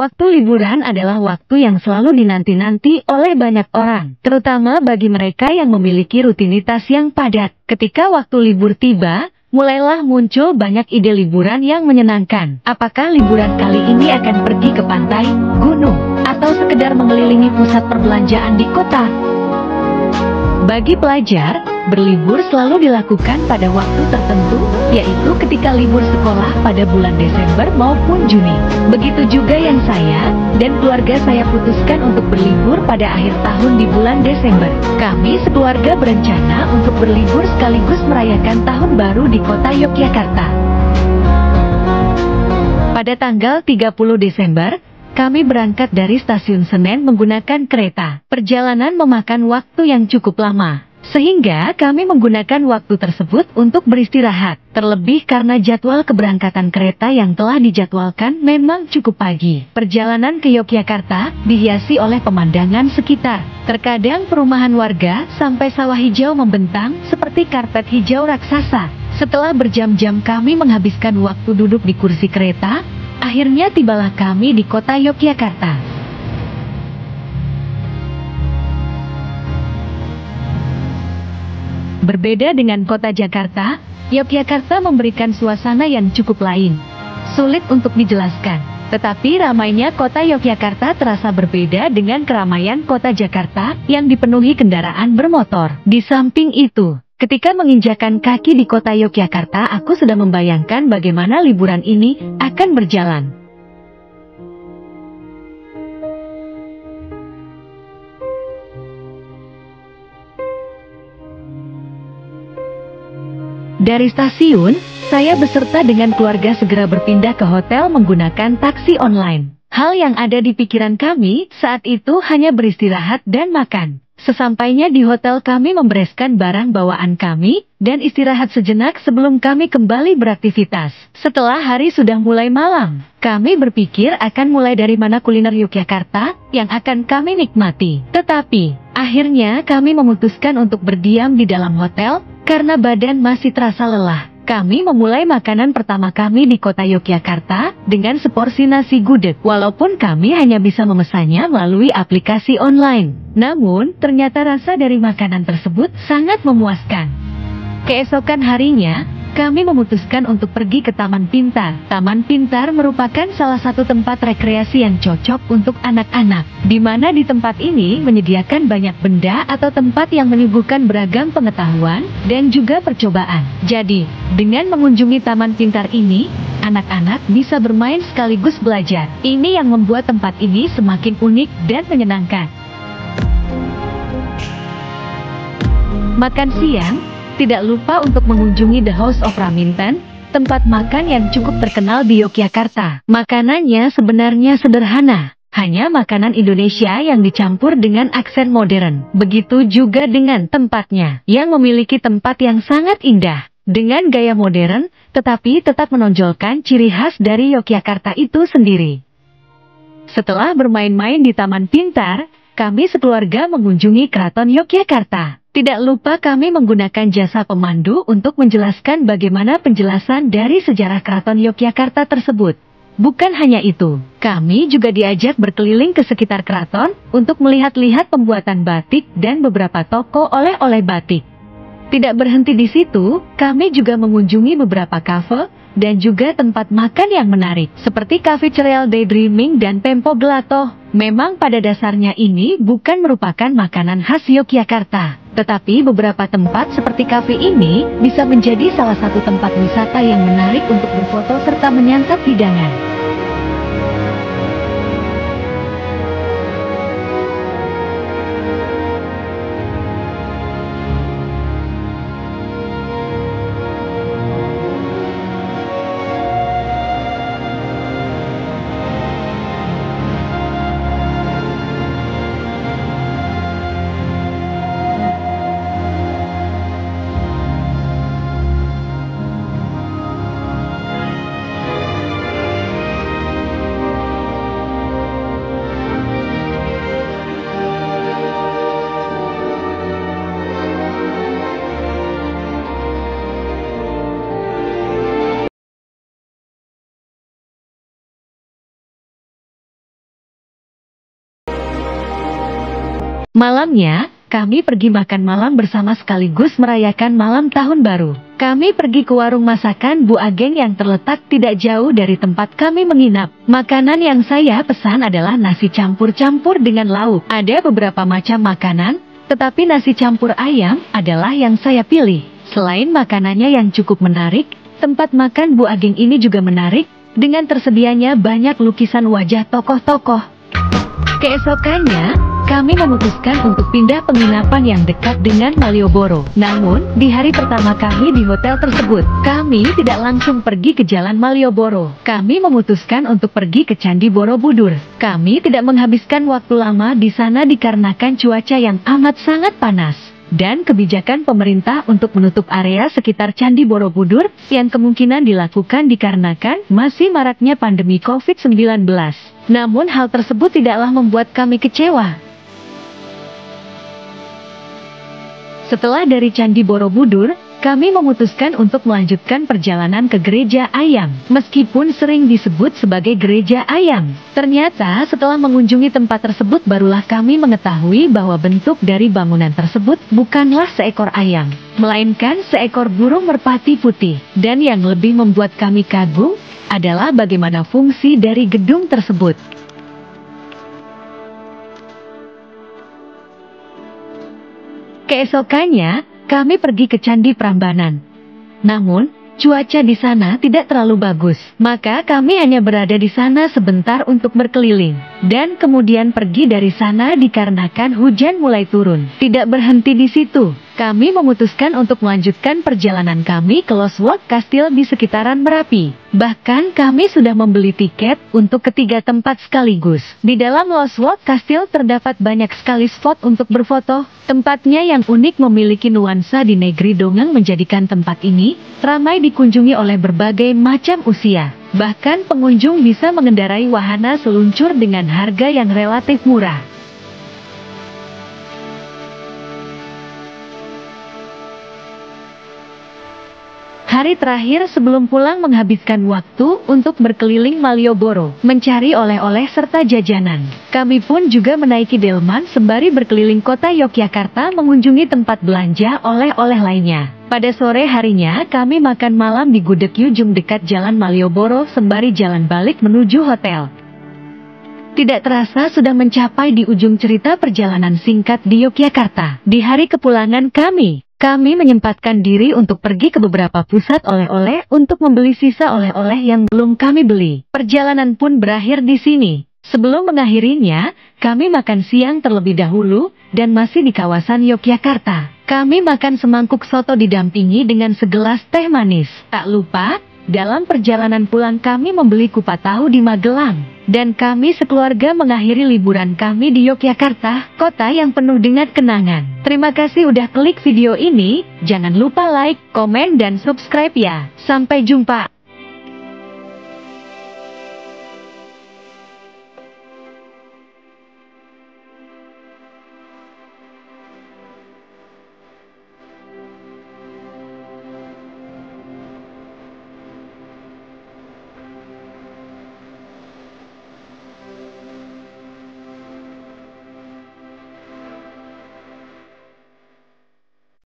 Waktu liburan adalah waktu yang selalu dinanti-nanti oleh banyak orang, terutama bagi mereka yang memiliki rutinitas yang padat. Ketika waktu libur tiba, mulailah muncul banyak ide liburan yang menyenangkan. Apakah liburan kali ini akan pergi ke pantai, gunung, atau sekedar mengelilingi pusat perbelanjaan di kota? Bagi pelajar, berlibur selalu dilakukan pada waktu tertentu, yaitu ketika libur sekolah pada bulan Desember maupun Juni. Begitu juga yang saya dan keluarga saya putuskan untuk berlibur pada akhir tahun di bulan Desember. Kami sekeluarga berencana untuk berlibur sekaligus merayakan tahun baru di kota Yogyakarta. Pada tanggal 30 Desember, kami berangkat dari stasiun Senen menggunakan kereta. Perjalanan memakan waktu yang cukup lama, sehingga kami menggunakan waktu tersebut untuk beristirahat. Terlebih karena jadwal keberangkatan kereta yang telah dijadwalkan memang cukup pagi. Perjalanan ke Yogyakarta dihiasi oleh pemandangan sekitar. Terkadang perumahan warga sampai sawah hijau membentang seperti karpet hijau raksasa. Setelah berjam-jam kami menghabiskan waktu duduk di kursi kereta, akhirnya tibalah kami di kota Yogyakarta. Berbeda dengan kota Jakarta, Yogyakarta memberikan suasana yang cukup lain. Sulit untuk dijelaskan, tetapi ramainya kota Yogyakarta terasa berbeda dengan keramaian kota Jakarta yang dipenuhi kendaraan bermotor. Di samping itu, ketika menginjakan kaki di kota Yogyakarta, aku sudah membayangkan bagaimana liburan ini akan berjalan. Dari stasiun, saya beserta dengan keluarga segera berpindah ke hotel menggunakan taksi online. Hal yang ada di pikiran kami saat itu hanya beristirahat dan makan. Sesampainya di hotel, kami membereskan barang bawaan kami dan istirahat sejenak sebelum kami kembali beraktivitas. Setelah hari sudah mulai malam, kami berpikir akan mulai dari mana kuliner Yogyakarta yang akan kami nikmati. Tetapi, akhirnya kami memutuskan untuk berdiam di dalam hotel karena badan masih terasa lelah. Kami memulai makanan pertama kami di kota Yogyakarta dengan seporsi nasi gudeg. Walaupun kami hanya bisa memesannya melalui aplikasi online, namun ternyata rasa dari makanan tersebut sangat memuaskan. Keesokan harinya, kami memutuskan untuk pergi ke Taman Pintar. Taman Pintar merupakan salah satu tempat rekreasi yang cocok untuk anak-anak, di mana di tempat ini menyediakan banyak benda atau tempat yang menyuguhkan beragam pengetahuan dan juga percobaan. Jadi, dengan mengunjungi Taman Pintar ini, anak-anak bisa bermain sekaligus belajar. Ini yang membuat tempat ini semakin unik dan menyenangkan. Makan siang, tidak lupa untuk mengunjungi The House of Raminten, tempat makan yang cukup terkenal di Yogyakarta. Makanannya sebenarnya sederhana, hanya makanan Indonesia yang dicampur dengan aksen modern. Begitu juga dengan tempatnya, yang memiliki tempat yang sangat indah, dengan gaya modern, tetapi tetap menonjolkan ciri khas dari Yogyakarta itu sendiri. Setelah bermain-main di Taman Pintar, kami sekeluarga mengunjungi Keraton Yogyakarta. Tidak lupa kami menggunakan jasa pemandu untuk menjelaskan bagaimana penjelasan dari sejarah Keraton Yogyakarta tersebut. Bukan hanya itu, kami juga diajak berkeliling ke sekitar keraton untuk melihat-lihat pembuatan batik dan beberapa toko oleh-oleh batik. Tidak berhenti di situ, kami juga mengunjungi beberapa kafe dan juga tempat makan yang menarik, seperti Cafe Cereal Daydreaming dan Tempo Gelato. Memang pada dasarnya ini bukan merupakan makanan khas Yogyakarta, tetapi beberapa tempat seperti kafe ini bisa menjadi salah satu tempat wisata yang menarik untuk berfoto serta menyantap hidangan. Malamnya, kami pergi makan malam bersama sekaligus merayakan malam tahun baru. Kami pergi ke warung masakan Bu Ageng yang terletak tidak jauh dari tempat kami menginap. Makanan yang saya pesan adalah nasi campur-campur dengan lauk. Ada beberapa macam makanan, tetapi nasi campur ayam adalah yang saya pilih. Selain makanannya yang cukup menarik, tempat makan Bu Ageng ini juga menarik, dengan tersedianya banyak lukisan wajah tokoh-tokoh. Keesokannya, kami memutuskan untuk pindah penginapan yang dekat dengan Malioboro. Namun, di hari pertama kami di hotel tersebut, kami tidak langsung pergi ke Jalan Malioboro. Kami memutuskan untuk pergi ke Candi Borobudur. Kami tidak menghabiskan waktu lama di sana dikarenakan cuaca yang amat sangat panas. Dan kebijakan pemerintah untuk menutup area sekitar Candi Borobudur yang kemungkinan dilakukan dikarenakan masih maraknya pandemi COVID-19. Namun hal tersebut tidaklah membuat kami kecewa. Setelah dari Candi Borobudur, kami memutuskan untuk melanjutkan perjalanan ke Gereja Ayam. Meskipun sering disebut sebagai Gereja Ayam, ternyata setelah mengunjungi tempat tersebut barulah kami mengetahui bahwa bentuk dari bangunan tersebut bukanlah seekor ayam, melainkan seekor burung merpati putih. Dan yang lebih membuat kami kagum adalah bagaimana fungsi dari gedung tersebut. Keesokannya, kami pergi ke Candi Prambanan. Namun, cuaca di sana tidak terlalu bagus, maka kami hanya berada di sana sebentar untuk berkeliling. Dan kemudian pergi dari sana dikarenakan hujan mulai turun. Tidak berhenti di situ, kami memutuskan untuk melanjutkan perjalanan kami ke Lost Walk Kastil di sekitaran Merapi. Bahkan kami sudah membeli tiket untuk ketiga tempat sekaligus. Di dalam Lost Walk Kastil terdapat banyak sekali spot untuk berfoto. Tempatnya yang unik memiliki nuansa di negeri dongeng menjadikan tempat ini ramai dikunjungi oleh berbagai macam usia. Bahkan pengunjung bisa mengendarai wahana seluncur dengan harga yang relatif murah. Hari terakhir sebelum pulang menghabiskan waktu untuk berkeliling Malioboro, mencari oleh-oleh serta jajanan. Kami pun juga menaiki delman sembari berkeliling kota Yogyakarta mengunjungi tempat belanja oleh-oleh lainnya. Pada sore harinya kami makan malam di Gudeg Yujum dekat Jalan Malioboro sembari jalan balik menuju hotel. Tidak terasa sudah mencapai di ujung cerita perjalanan singkat di Yogyakarta. Di hari kepulangan kami menyempatkan diri untuk pergi ke beberapa pusat oleh-oleh untuk membeli sisa oleh-oleh yang belum kami beli. Perjalanan pun berakhir di sini. Sebelum mengakhirinya, kami makan siang terlebih dahulu dan masih di kawasan Yogyakarta. Kami makan semangkuk soto didampingi dengan segelas teh manis. Tak lupa, dalam perjalanan pulang kami membeli kupat tahu di Magelang. Dan kami sekeluarga mengakhiri liburan kami di Yogyakarta, kota yang penuh dengan kenangan. Terima kasih udah klik video ini, jangan lupa like, komen, dan subscribe ya. Sampai jumpa.